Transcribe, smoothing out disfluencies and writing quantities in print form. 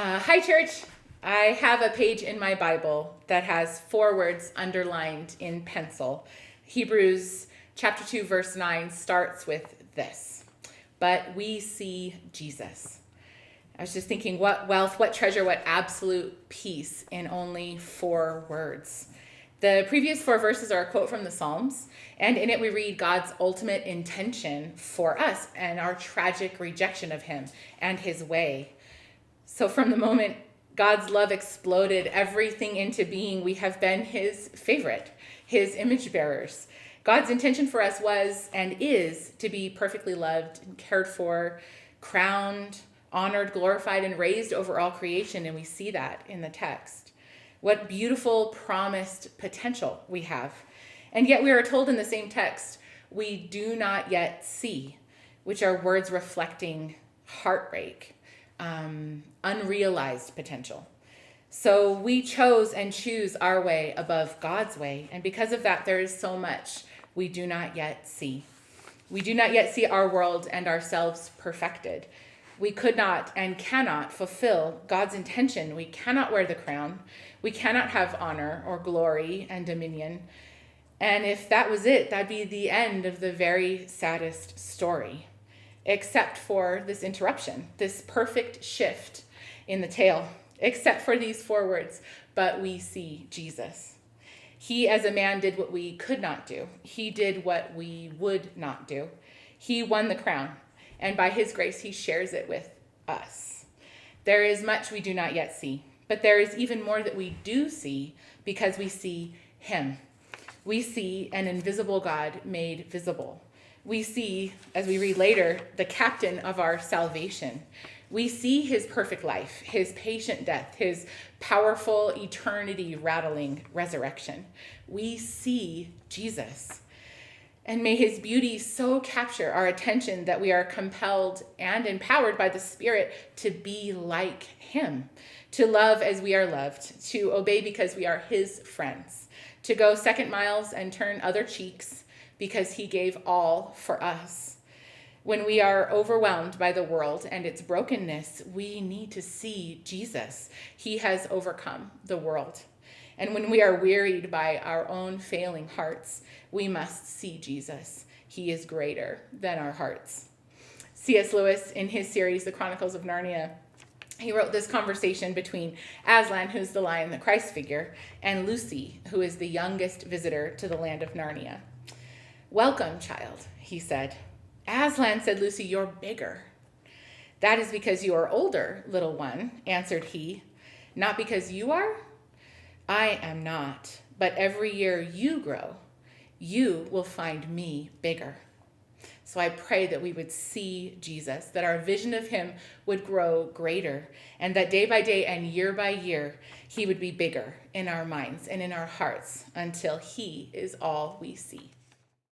Hi, church. I have a page in my Bible that has 4 words underlined in pencil. Hebrews chapter 2, verse 9 starts with this: but we see Jesus. I was just thinking, what wealth, what treasure, what absolute peace in only 4 words. The previous 4 verses are a quote from the Psalms, and in it we read God's ultimate intention for us and our tragic rejection of him and his way. So from the moment God's love exploded everything into being, we have been his favorite, his image bearers. God's intention for us was and is to be perfectly loved and cared for, crowned, honored, glorified, and raised over all creation. And we see that in the text. What beautiful promised potential we have. And yet we are told in the same text, we do not yet see, which are words reflecting heartbreak, unrealized potential. So we chose and choose our way above God's way. And because of that, there is so much we do not yet see. We do not yet see our world and ourselves perfected. We could not and cannot fulfill God's intention. We cannot wear the crown. We cannot have honor or glory and dominion. And if that was it, that'd be the end of the very saddest story, except for this interruption, this perfect shift in the tale, except for these 4 words: but we see Jesus. He as a man did what we could not do. He did what we would not do. He won the crown, and by his grace, he shares it with us. There is much we do not yet see, but there is even more that we do see because we see him. We see an invisible God made visible. We see, as we read later, the captain of our salvation. We see his perfect life, his patient death, his powerful eternity rattling resurrection. We see Jesus. And may his beauty so capture our attention that we are compelled and empowered by the Spirit to be like him, to love as we are loved, to obey because we are his friends, to go second miles and turn other cheeks because he gave all for us. When we are overwhelmed by the world and its brokenness, we need to see Jesus. He has overcome the world. And when we are wearied by our own failing hearts, we must see Jesus. He is greater than our hearts. C.S. Lewis, in his series, The Chronicles of Narnia, he wrote this conversation between Aslan, who's the lion, the Christ figure, and Lucy, who is the youngest visitor to the land of Narnia. "Welcome, child," he said. "Aslan," said Lucy, "you're bigger." "That is because you are older, little one," answered he. "Not because you are?" "I am not, but every year you grow, you will find me bigger." So I pray that we would see Jesus, that our vision of him would grow greater, and that day by day and year by year, he would be bigger in our minds and in our hearts until he is all we see.